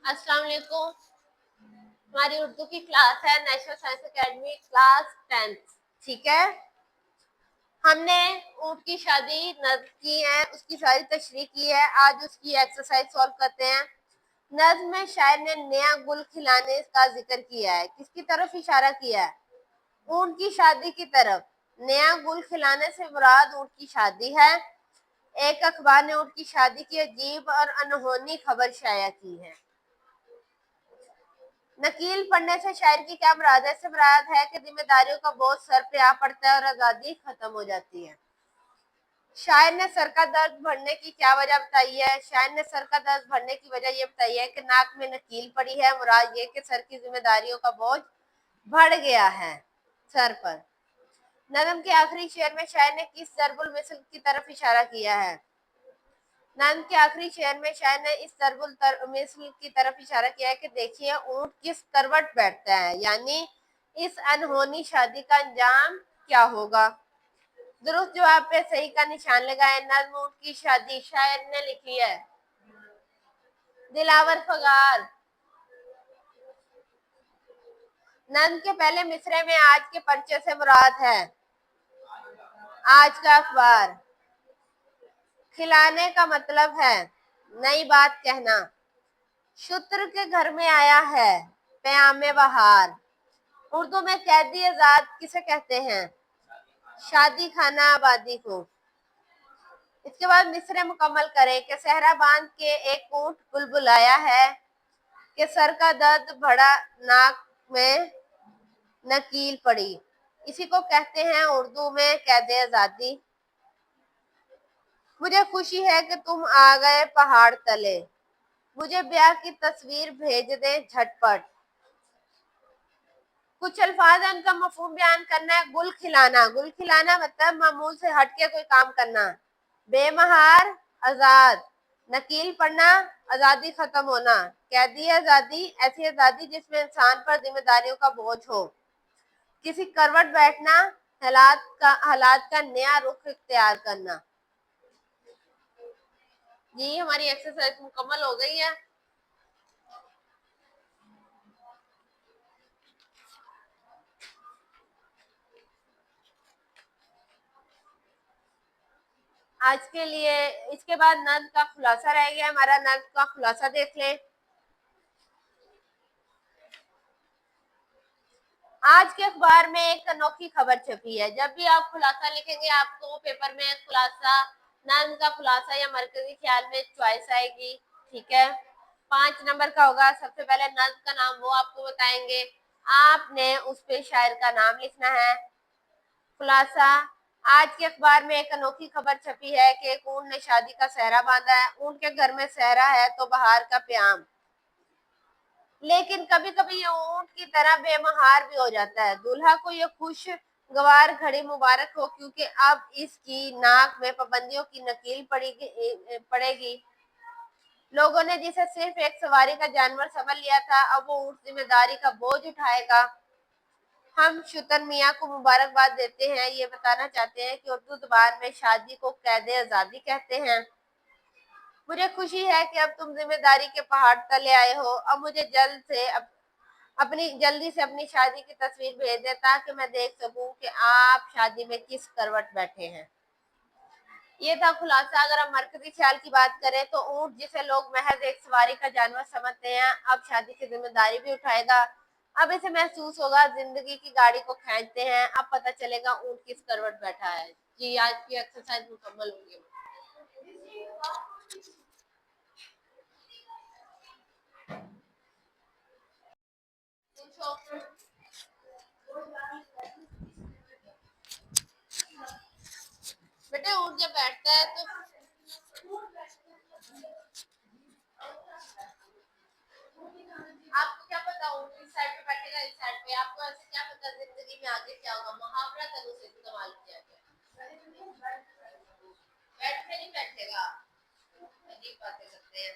अस्सलाम वालेकुम। हमारी उर्दू की क्लास है national science academy class 10th। ठीक है, हमने ऊँट की शादी नज़्म की है, उसकी सारी तशरीह की है। आज उसकी एक्सरसाइज सॉल्व करते हैं। नज़्म में शायर ने नया गुल खिलाने का जिक्र किया है। किसकी तरफ इशारा किया है? ऊँट की शादी की तरफ। नया गुल खिलाने से मुराद ऊँट की शादी है। एक अखबार ने ऊँट की शादी की अजीब और अनहोनी खबर शाया की है। नकील पढ़ने से शायर की क्या मुराद है? इससे मुराद है कि जिम्मेदारियों का बोझ सर पे आ पड़ता है और आज़ादी खत्म हो जाती है। शायर ने सर का दर्द बढ़ने की क्या वजह बताई है? शायर ने सर का दर्द बढ़ने की वजह ये बताई है कि नाक में नकील पड़ी है। मुराद ये कि सर की जिम्मेदारियों का बोझ बढ़ गया है सर पर। नज़्म के आखिरी शेर में शायर ने किस ज़रबुल मिसल की तरफ इशारा किया है? नज़्म के आखिरी शेर में शायर ने इस ज़रबुल मिसल की तरफ इशारा किया है कि देखिए ऊँट किस करवट बैठता है, यानी इस अनहोनी शादी का अंजाम क्या होगा। दुरुस्त जवाब पे सही का निशान लगाए। नज़्म ऊँट की शादी शायर ने लिखी है दिलावर फगार। नज़्म के पहले मिसरे में आज के पर्चे से मुराद है आज का अखबार। खिलाने का मतलब है नई बात कहना। शुत्र के घर में आया है प्यामे बहार। उर्दू में कैदी आजाद किसे कहते हैं? शादी खाना आबादी को। इसके बाद मिसरे मुकम्मल करें कि सहरा बांध के एक ऊँट बुलबुल आया है कि सर का दर्द बढ़ा, नाक में नकील पड़ी। इसी को कहते हैं उर्दू में कैद आजादी। मुझे खुशी है कि तुम आ गए पहाड़ तले, मुझे ब्याह की तस्वीर भेज दे झटपट। कुछ अल्फाज है उनका मफहूम बयान करना है। गुल खिलाना, गुल खिलाना मतलब मामूल से हट के कोई काम करना। बेमहार आजाद, नकील पड़ना, आजादी खत्म होना। कैदी आजादी, ऐसी आजादी जिसमें इंसान पर जिम्मेदारियों का बोझ हो। किसी करवट बैठना, हालात का नया रुख इख्तियार करना। जी हमारी एक्सरसाइज मुकम्मल हो गई है। आज के लिए इसके बाद नज़्म का खुलासा रह गया हमारा। नज़्म का खुलासा देख लें। आज के अखबार में एक अनोखी खबर छपी है। जब भी आप खुलासा लिखेंगे आपको पेपर में खुलासा, नज़्म का खुलासा या मरकजी ख्याल में चॉइस आएगी। ठीक है, 5 नंबर का होगा। सबसे पहले नज़्म का नाम वो आपको बताएंगे, आपने उस पे शायर का नाम लिखना है। खुलासा, आज के अखबार में एक अनोखी खबर छपी है कि एक ऊँट ने शादी का सेहरा बांधा है। ऊँट के घर में सेहरा है तो बहार का प्याम, लेकिन कभी कभी ये ऊँट की तरह बेमहार भी हो जाता है। दूल्हा को ये खुशगवार घड़ी मुबारक हो, क्योंकि अब इसकी नाक में पाबंदियों की नकील पड़ेगी। लोगों ने जिसे सिर्फ एक सवारी का जानवर समझ लिया था, अब वो ऊँट जिम्मेदारी का बोझ उठाएगा। हम शुतन मियाँ को मुबारकबाद देते हैं। ये बताना चाहते हैं कि उर्दू जुबान में शादी को कैद आज़ादी कहते हैं। मुझे खुशी है कि अब तुम जिम्मेदारी के पहाड़ तले आए हो। अब मुझे जल्दी से अपनी शादी की तस्वीर भेज दे ताकि मैं देख सकूं कि आप शादी में किस करवट बैठे हैं। ये था खुलासा। अगर हम मरकजी ख्याल की बात करें तो ऊँट जिसे लोग महज एक सवारी का जानवर समझते हैं, अब शादी की जिम्मेदारी भी उठाएगा। अब इसे महसूस होगा जिंदगी की गाड़ी को खींचते हैं। अब पता चलेगा ऊँट किस करवट बैठा है। जी आज की एक्सरसाइज मुकम्मल होगी। बेटे ऊँट जब बैठता है तो आपको क्या पता ऊँट इस साइड पे बैठेगा इस साइड पे? आपको ऐसे क्या पता जिंदगी में आगे क्या होगा? मुहावरा तक उसे इस्तेमाल किया गया। बैठ के नहीं बैठेगा, अजीब बातें करते हैं।